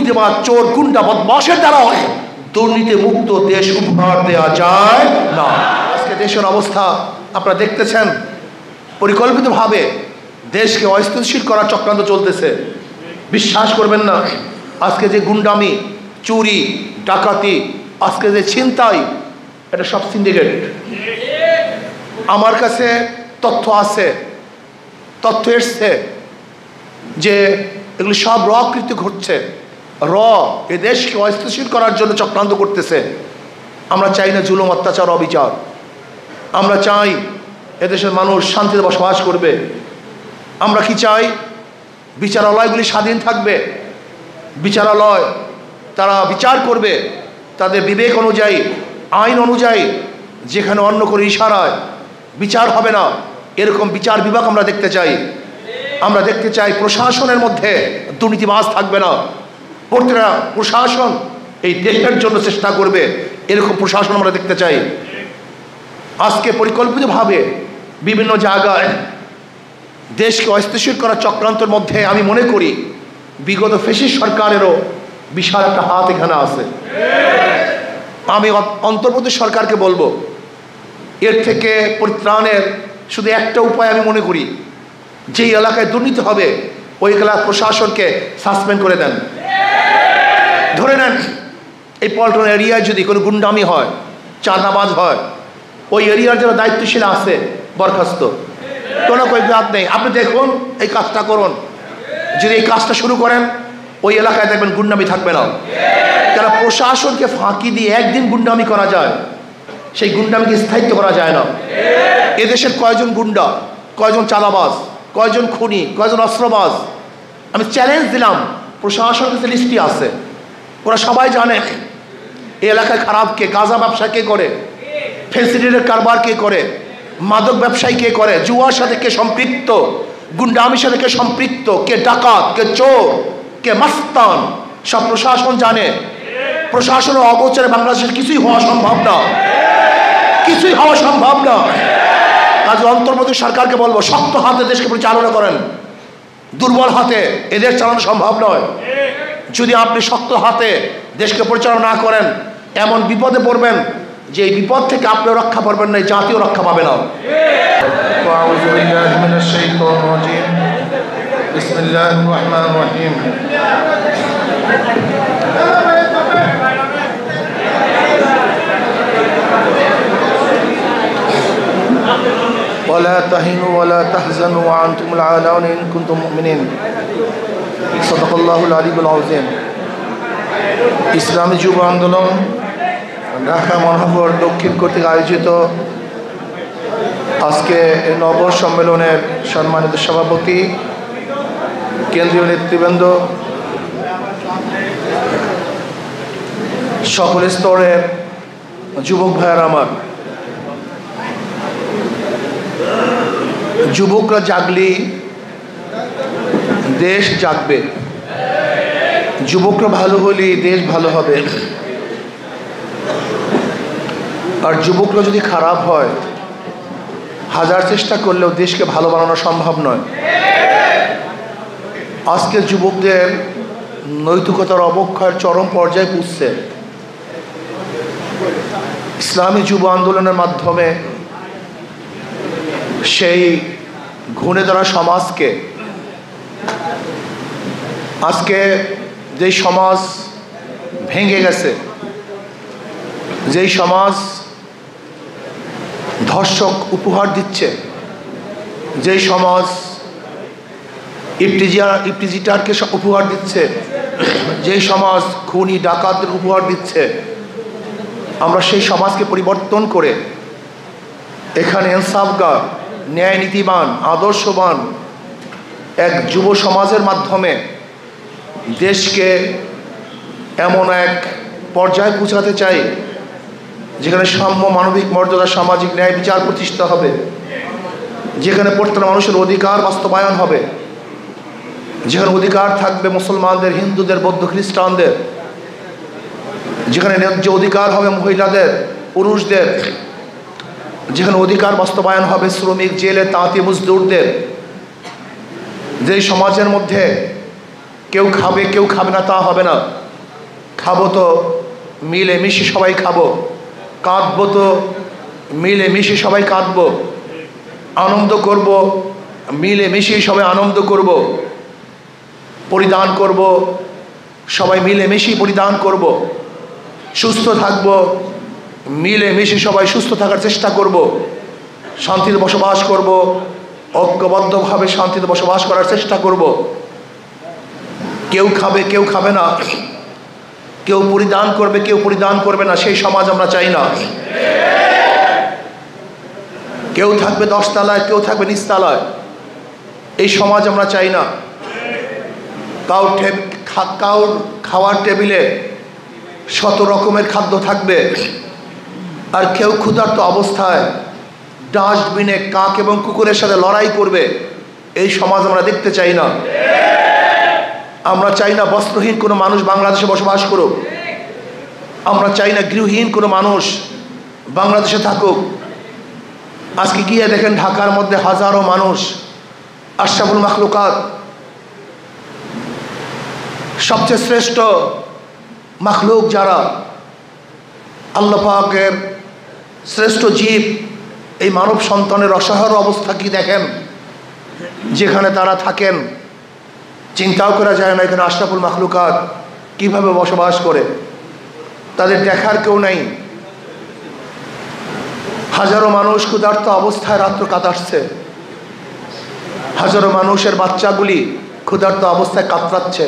দুর্নীতিবাজ, চোর, গুন্ডা, বদমাশের দ্বারা দুর্নীতি মুক্ত দেশ উপহার দেওয়া যায় না। আজকে দেশের অবস্থা আপনারা দেখতেছেন, পরিকল্পিতভাবে দেশকে অস্থিতিশীল করার চক্রান্ত চলতেছে। বিশ্বাস করবেন না, আজকে যে গুন্ডামি, চুরি, ডাকাতি, আজকে যে ছিনতাই, এটা সব সিন্ডিকেট। আমার কাছে তথ্য আছে, তথ্য এসছে যে এগুলো সব কৃত্য ঘটছে। এ দেশকে অস্থিতিশীল করার জন্য চক্রান্ত করতেছে। আমরা চাই না জুলুম, অত্যাচার, অবিচার। আমরা চাই এদেশের মানুষ শান্তিতে বসবাস করবে। আমরা কি চাই? বিচারালয়গুলি স্বাধীন থাকবে। বিচারালয় তারা বিচার করবে তাদের বিবেক অনুযায়ী, আইন অনুযায়ী। যেখানে অন্য কোনো ইশারায় বিচার হবে না, এরকম বিচার বিভাগ আমরা দেখতে চাই। আমরা দেখতে চাই প্রশাসনের মধ্যে দুর্নীতিবাজ থাকবে না। প্রত্যেকটা প্রশাসন এই দেশের জন্য চেষ্টা করবে, এরকম প্রশাসন আমরা দেখতে চাই। আজকে পরিকল্পিতভাবে বিভিন্ন জায়গায় দেশকে অস্থিতিশীল করার চক্রান্তের মধ্যে আমি মনে করি বিগত ফ্যাসিস্ট সরকারেরও বিশাল একটা হাত এখানে আছে। আমি অন্তর্বর্তী সরকারকে বলবো, এর থেকে পরিত্রাণের শুধু একটা উপায় আমি মনে করি, যেই এলাকায় দুর্নীতি হবে ওই এলাকার প্রশাসনকে সাসপেন্ড করে দেন। ধরে নেন এই পল্টন এরিয়ায় যদি কোনো গুন্ডামি হয়, চাঁদাবাজ হয়, ওই এরিয়ার যারা দায়িত্বশীল আছে বরখাস্ত, কোনো বাদ নেই। আপনি দেখুন, এই কাজটা করুন। যদি এই কাজটা শুরু করেন, ওই এলাকায় দেখবেন গুন্ডামি থাকবে না। কেন? প্রশাসনকে ফাঁকি দিয়ে একদিন গুন্ডামি করা যায়, সেই গুন্ডামিকে স্থায়িত্ব করা যায় না। এদেশের কয়জন গুন্ডা, কয়জন চাঁদাবাজ, কয়জন খুনি, কয়জন অস্ত্রবাজ, আমি চ্যালেঞ্জ দিলাম, প্রশাসনের কাছে লিস্টটি আছে। ওরা সবাই জানে এই এলাকায় খারাপ কে, গাঁজা ব্যবসা কে করে, ফেন্সিডিটের কারবার কে করে, মাদক ব্যবসায়ী কে করে, জুয়ার সাথে কে সম্পৃক্ত, গুন্ডামির সাথে কে সম্পৃক্ত, কে ডাকাত, কে চোর, কে মাস্তান, সব প্রশাসন জানে। প্রশাসনের অগোচরে বাংলাদেশের কিছুই হওয়া সম্ভব না, কিছুই হওয়া সম্ভব না। কাজে অন্তর্বর্তী সরকারকে বলবো, শক্ত হাতে দেশকে পরিচালনা করেন। দুর্বল হাতে এদেশ চালানো সম্ভব নয়। যদি আপনি শক্ত হাতে দেশকে পরিচালনা না করেন, এমন বিপদে পড়বেন যে এই বিপদ থেকে আপনিও রক্ষা পাবেন না, জাতীয় রক্ষা পাবে না। বিসমিল্লাহির রহমানির রহিম। ولا تهنوا ولا تحزنوا وأنتم الأعلون إن كنتم مؤمنين صدق الله العلي العظيم। ইসলামী যুব আন্দোলন ঢাকা মহানগর দক্ষিণ কর্তৃক আয়োজিত আজকে এই নব সম্মেলনের সম্মানিত সভাপতি, কেন্দ্রীয় নেতৃবৃন্দ, সকল স্তরের যুবক ভাইয়েরা আমার, যুবকরা জাগলি দেশ জাগবে, যুবকরা ভালো হলে দেশ ভালো হবে। আর যুবকরা যদি খারাপ হয়, হাজার চেষ্টা করলেও দেশকে ভালো বানানো সম্ভব নয়। আজকের যুবকদের নৈতিকতার অবক্ষয়ের চরম পর্যায়ে পুষছে। ইসলামী যুব আন্দোলনের মাধ্যমে সেই ঘুণে ধরা সমাজকে, আজকে যেই সমাজ ভেঙে গেছে, যেই সমাজ ধর্ষক উপহার দিচ্ছে, যেই সমাজ ইফটিজিটারকে উপহার দিচ্ছে, যেই সমাজ খুনি ডাকাতদের উপহার দিচ্ছে, আমরা সেই সমাজকে পরিবর্তন করে এখানে ইনসাফগার, ন্যায় নীতিবান, আদর্শবান এক যুব সমাজের মাধ্যমে দেশকে এমন এক পর্যায়ে পৌঁছাতে চাই যেখানে সাম্য, মানবিক মর্যাদা, সামাজিক ন্যায় বিচার প্রতিষ্ঠা হবে, যেখানে প্রত্যেকটা মানুষের অধিকার বাস্তবায়ন হবে, যেখানে অধিকার থাকবে মুসলমানদের, হিন্দুদের, বৌদ্ধ, খ্রিস্টানদের, যেখানে ন্যায্য অধিকার হবে মহিলাদের, পুরুষদের, যেখানে অধিকার বাস্তবায়ন হবে শ্রমিক, জেলে, তাঁতি, মজদুরদের। যেই সমাজের মধ্যে কেউ খাবে না তা হবে না। খাবো তো মিলে মিশে সবাই খাবো, কাঁদবো তো মিলে মিশে সবাই কাঁদবো, আনন্দ করব মিলে মিশে সবাই আনন্দ করব, পরিধান করব সবাই মিলে মিশে পরিধান করব, সুস্থ থাকবো মিলে মিশে সবাই সুস্থ থাকার চেষ্টা করব, শান্তিতে বসবাস করব, ঐক্যবদ্ধভাবে শান্তিতে বসবাস করার চেষ্টা করব। কেউ খাবে না, কেউ পরিধান করবে কেউ পরিধান করবে না, সেই সমাজ আমরা চাই না। কেউ থাকবে 10 তলায় কেউ থাকবে নিচতলায়, এই সমাজ আমরা চাই না। কাউর খাওয়ার টেবিলে 100 রকমের খাদ্য থাকবে, আর কেউ ক্ষুধার্ত অবস্থায় ডাস্টবিনে কাক এবং কুকুরের সাথে লড়াই করবে, এই সমাজ আমরা দেখতে চাই না। আমরা চাই না বস্ত্রহীন কোনো মানুষ বাংলাদেশে বসবাস করুক, আমরা চাই না গৃহহীন কোনো মানুষ বাংলাদেশে থাকুক। আজকে গিয়ে দেখেন ঢাকার মধ্যে হাজারো মানুষ, আশরাফুল মাখলুকাত, সবচেয়ে শ্রেষ্ঠ মাখলুক যারা, আল্লাহ পাকের শ্রেষ্ঠ জীব, এই মানব সন্তানের অসহায় অবস্থা কি দেখেন, যেখানে তারা থাকেন চিন্তাও করা যায় না এখানে আশরাফুল মাখলুকাত কিভাবে বসবাস করে, তাদের দেখার কেউ নেই। হাজারো মানুষ ক্ষুধার্ত অবস্থায় রাত্র কাটাচ্ছে, হাজারো মানুষের বাচ্চাগুলি ক্ষুধার্ত অবস্থায় কাতরাচ্ছে,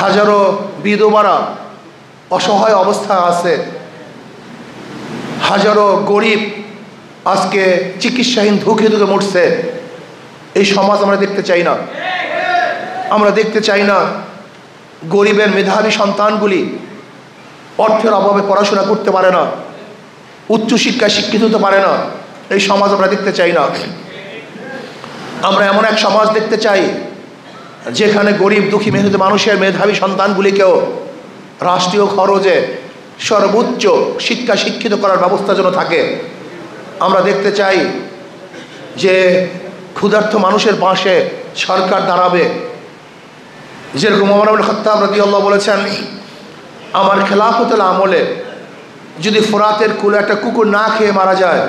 হাজারো বিধবারা অসহায় অবস্থায় আছে, হাজারো গরিব আজকে চিকিৎসাহীন ধুকে ধুকে মরছে। এই সমাজ আমরা দেখতে চাই না। আমরা দেখতে চাই না গরিবের মেধাবী সন্তানগুলি অর্থের অভাবে পড়াশোনা করতে পারে না, উচ্চশিক্ষায় শিক্ষিত হতে পারে না, এই সমাজ আমরা দেখতে চাই না। আমরা এমন এক সমাজ দেখতে চাই যেখানে গরিব দুঃখী মেহনতি মানুষের মেধাবী সন্তানগুলিকেও রাষ্ট্রীয় খরচে সর্বোচ্চ শিক্ষিত করার ব্যবস্থা যেন থাকে। আমরা দেখতে চাই যে ক্ষুধার্ত মানুষের পাশে সরকার দাঁড়াবে। যেরকম ওমর ইবনে খাত্তাব রাদিয়াল্লাহু বলেছেন, আমার খেলাফতের আমলে যদি ফোরাতের কুলে একটা কুকুর না খেয়ে মারা যায়,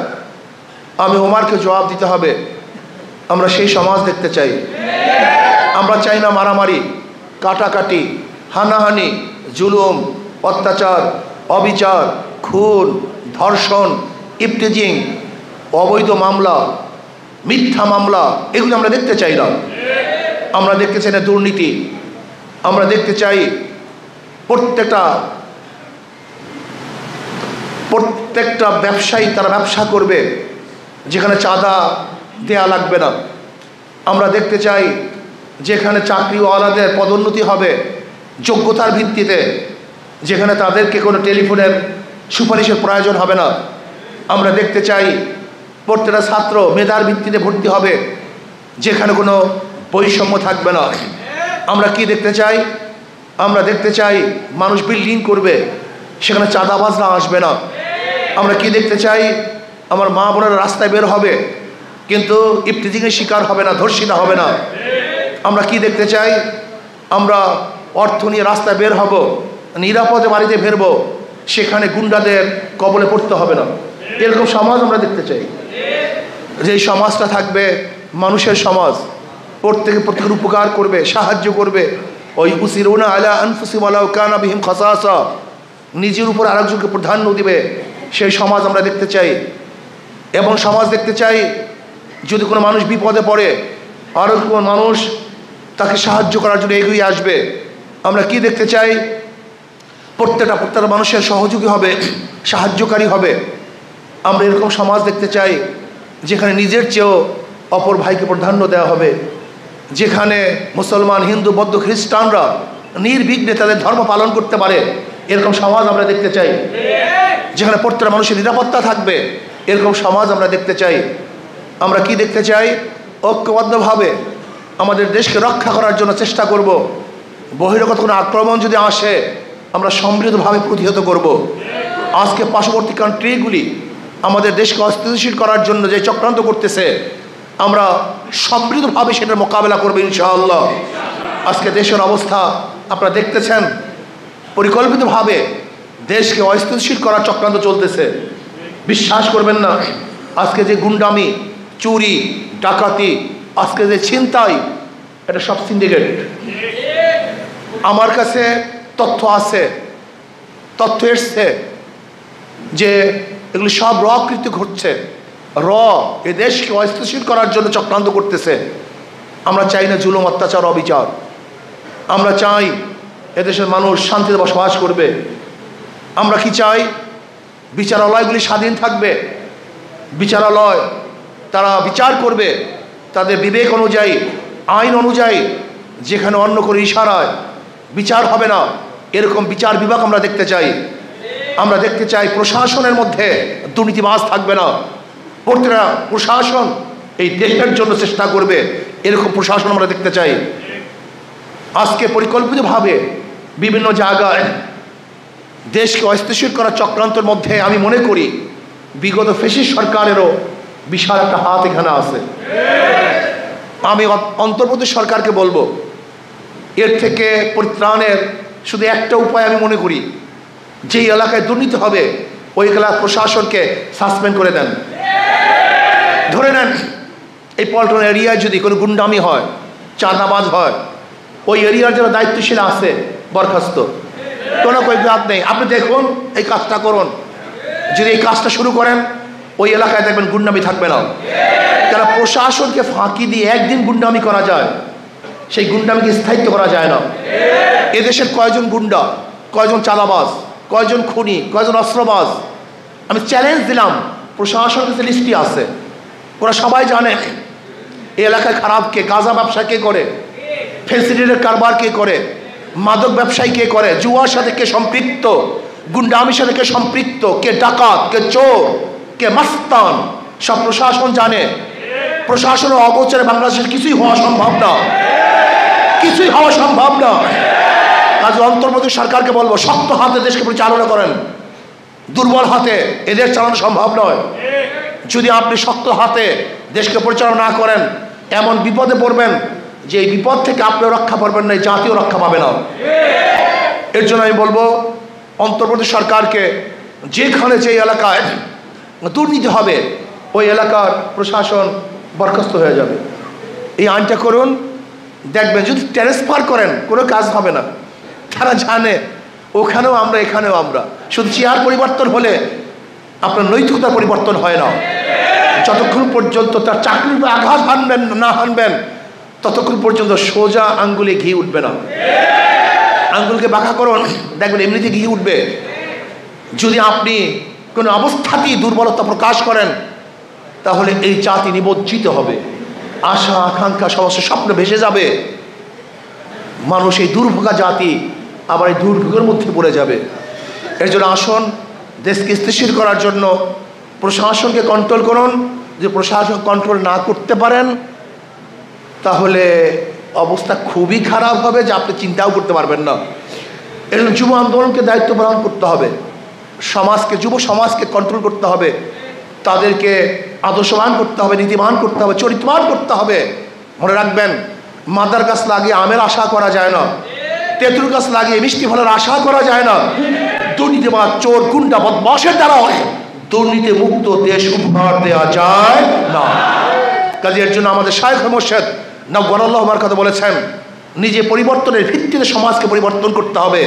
আমি ওমরকে জবাব দিতে হবে। আমরা সেই সমাজ দেখতে চাই। আমরা চাই না মারামারি, কাটাকাটি, হানাহানি, জুলুম, অত্যাচার, অবিচার, খুন, ধর্ষণ, ইফটিজিং, অবৈধ মামলা, মিথ্যা মামলা, এগুলো আমরা দেখতে চাই না। আমরা দেখতে চাই না দুর্নীতি। আমরা দেখতে চাই প্রত্যেকটা ব্যবসায়ী তারা ব্যবসা করবে যেখানে চাঁদা দেয়া লাগবে না। আমরা দেখতে চাই যেখানে চাকরিওয়ালাদের পদোন্নতি হবে যোগ্যতার ভিত্তিতে, যেখানে তাদেরকে কোনো টেলিফোনের সুপারিশের প্রয়োজন হবে না। আমরা দেখতে চাই প্রত্যেকটা ছাত্র মেধার ভিত্তিতে ভর্তি হবে, যেখানে কোনো বৈষম্য থাকবে না। আমরা কি দেখতে চাই? আমরা দেখতে চাই মানুষ বিল্ডিং করবে, সেখানে চাঁদাবাজরা আসবে না। আমরা কি দেখতে চাই? আমার মা বোনেরা রাস্তায় বের হবে কিন্তু ইফতিজিংয়ের শিকার হবে না, ধর্ষিতা হবে না। আমরা কি দেখতে চাই? আমরা অর্থ নিয়ে রাস্তায় বের হব, নিরাপদে বাড়িতে ফিরব, সেখানে গুন্ডাদের কবলে পড়তে হবে না। এরকম সমাজ আমরা দেখতে চাই, যে সমাজটা থাকবে মানুষের সমাজ, প্রত্যেকের উপকার করবে, সাহায্য করবে। ওই উসিরুনা আলা আনফুসিহিম ওয়ালাউ কানা বিহিম খাসাসা, নিজের উপর আরেকজনকে প্রাধান্য দিবে, সেই সমাজ আমরা দেখতে চাই। এবং সমাজ দেখতে চাই যদি কোনো মানুষ বিপদে পড়ে আরও কোনো মানুষ তাকে সাহায্য করার জন্য এগিয়ে আসবে। আমরা কি দেখতে চাই? প্রত্যেকটা মানুষের সহযোগী হবে, সাহায্যকারী হবে। আমরা এরকম সমাজ দেখতে চাই যেখানে নিজের চেয়েও অপর ভাইকে প্রাধান্য দেওয়া হবে, যেখানে মুসলমান, হিন্দু, বৌদ্ধ, খ্রিস্টানরা নির্বিঘ্নে তাদের ধর্ম পালন করতে পারে, এরকম সমাজ আমরা দেখতে চাই। যেখানে প্রত্যেকটা মানুষের নিরাপত্তা থাকবে, এরকম সমাজ আমরা দেখতে চাই। আমরা কি দেখতে চাই? ঐক্যবদ্ধভাবে আমাদের দেশকে রক্ষা করার জন্য চেষ্টা করব। বহিরাগত কোনো আক্রমণ যদি আসে আমরা সমৃদ্ধভাবে প্রতিহত করব। আজকে পার্শ্ববর্তী কান্ট্রিগুলি আমাদের দেশকে অস্থিতিশীল করার জন্য যে চক্রান্ত করতেছে, আমরা সমৃদ্ধভাবে সেটার মোকাবেলা করবো ইনশাআল্লাহ। আজকে দেশের অবস্থা আপনারা দেখতেছেন, পরিকল্পিতভাবে দেশকে অস্থিতিশীল করার চক্রান্ত চলতেছে। বিশ্বাস করবেন না, আজকে যে গুন্ডামি, চুরি, ডাকাতি, আজকে যে ছিনতাই, এটা সব সিন্ডিকেট। আমার কাছে তথ্য আছে, তথ্য এসছে যে এগুলি সব কৃত্য ঘটছে। এ দেশকে অস্থিতিশীল করার জন্য চক্রান্ত করতেছে। আমরা চাই না জুলুম, অত্যাচার, অবিচার। আমরা চাই এদেশের মানুষ শান্তিতে বসবাস করবে। আমরা কি চাই? বিচারালয়গুলি স্বাধীন থাকবে। বিচারালয় তারা বিচার করবে তাদের বিবেক অনুযায়ী, আইন অনুযায়ী। যেখানে অন্য কোনো ইশারায় বিচার হবে না, এরকম বিচার বিভাগ আমরা দেখতে চাই। আমরা দেখতে চাই প্রশাসনের মধ্যে দুর্নীতিবাজ থাকবে না। প্রত্যেকটা প্রশাসন এই দেশের জন্য চেষ্টা করবে, এরকম প্রশাসন আমরা দেখতে চাই। আজকে পরিকল্পিতভাবে বিভিন্ন জায়গায় দেশকে অস্থিতিশীল করার চক্রান্তের মধ্যে আমি মনে করি বিগত ফ্যাসিস্ট সরকারেরও বিশাল একটা হাত এখানে আছে। আমি অন্তর্বর্তী সরকারকে বলবো, এর থেকে পরিত্রাণের শুধু একটা উপায় আমি মনে করি, যেই এলাকায় দুর্নীতি হবে ওই এলাকার প্রশাসনকে সাসপেন্ড করে দেন। ধরে নেন এই পল্টন এরিয়ায় যদি কোনো গুন্ডামি হয়, চাঁদাবাজ হয়, ওই এরিয়ার যারা দায়িত্বশীল আছে বরখাস্ত, কোনো বাদ নেই। আপনি দেখুন, এই কাজটা করুন। যদি এই কাজটা শুরু করেন, ওই এলাকায় দেখবেন গুন্ডামি থাকবে না। কেন? প্রশাসনকে ফাঁকি দিয়ে একদিন গুন্ডামি করা যায়, সেই গুন্ডামিকে স্থায়িত্ব করা যায় না। এদেশের কয়জন গুন্ডা, কয়জন চাঁদাবাজ, কয়জন খুনি, কয়জন অস্ত্রবাজ, আমি চ্যালেঞ্জ দিলাম, প্রশাসনের কাছে লিস্টটি আছে। ওরা সবাই জানে এই এলাকায় খারাপ কে, গাঁজা ব্যবসা কে করে, ফেন্সিডিলের কারবার কে করে, মাদক ব্যবসায়ী কে করে, জুয়ার সাথে কে সম্পৃক্ত, গুন্ডামির সাথে কে সম্পৃক্ত, কে ডাকাত, কে চোর, কে মাস্তান, সব প্রশাসন জানে। প্রশাসনের অগোচরে বাংলাদেশের কিছুই হওয়া সম্ভব না, কিছুই হওয়া সম্ভব না। কাজে অন্তর্বর্তী সরকারকে বলবো, শক্ত হাতে দেশকে পরিচালনা করেন, দুর্বল হাতে এদের চালানো সম্ভব নয়। যদি আপনি শক্ত হাতে দেশকে পরিচালনা না করেন, এমন বিপদে পড়বেন যে এই বিপদ থেকে আপনিও রক্ষা পাবেন না, জাতীয় রক্ষা পাবে না। এর জন্য আমি বলবো অন্তর্বর্তী সরকারকে, যেখানে যে এলাকায় দুর্নীতি হবে ওই এলাকার প্রশাসন বরখাস্ত হয়ে যাবে। এই আইনটা করুন, দেখবেন যদি ট্রান্সফার করেন কোনো কাজ হবে না। তারা জানে ওখানেও আমরা, এখানেও আমরা। শুধু চেয়ার পরিবর্তন হলে আপনার নৈতিকতার পরিবর্তন হয় না। যতক্ষণ পর্যন্ত তার চাকরির আঘাত হানবেন না হানবেন, ততক্ষণ পর্যন্ত সোজা আঙ্গুলে ঘি উঠবে না। আঙ্গুলকে বাঁকা করুন, দেখবেন এমনিতে ঘি উঠবে। যদি আপনি কোনো অবস্থাতেই দুর্বলতা প্রকাশ করেন, তাহলে এই জাতি নিমজ্জিত হবে। আশা আকাঙ্ক্ষা সমস্ত স্বপ্ন ভেসে যাবে। মানুষ এই দুর্ভোগা জাতি আবার এই দুর্ভোগের মধ্যে পড়ে যাবে। এর জন্য আসুন, দেশকে স্থিতিশীল করার জন্য প্রশাসনকে কন্ট্রোল করুন। যদি প্রশাসন কন্ট্রোল না করতে পারেন, তাহলে অবস্থা খুবই খারাপ হবে, যে আপনি চিন্তাও করতে পারবেন না। এর জন্য যুব আন্দোলনকে দায়িত্ব পালন করতে হবে। সমাজকে, যুব সমাজকে কন্ট্রোল করতে হবে, তাদেরকে আদর্শবান করতে হবে, নীতিবান করতে হবে, চরিত্রবান করতে হবে। মনে রাখবেন, মাদার গাছ লাগিয়ে আমের আশা করা যায় না, তেঁতুল গাছ লাগিয়ে মিষ্টি ফলের আশা করা যায় না। দুর্নীতিবাদ, চোর, গুন্ডা, বদমাশের দ্বারা দুর্নীতি মুক্ত দেশ উপহার দেওয়া যায় না। কাজে এর জন্য আমাদের শায়খ মুর্শিদ নওয়ারাল্লাহু বারাকাতুহু বলেছেন, নিজে পরিবর্তনের ভিত্তিতে সমাজকে পরিবর্তন করতে হবে।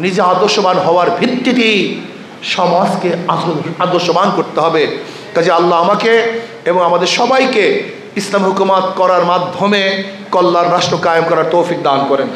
নিজে আদর্শবান হওয়ার ভিত্তিতেই সমাজকে আদর্শবান করতে হবে। কাজে আল্লাহ আমাকে এবং আমাদের সবাইকে ইসলাম হুকুমাত করার মাধ্যমে কল্যাণ রাষ্ট্র কায়েম করার তৌফিক দান করেন।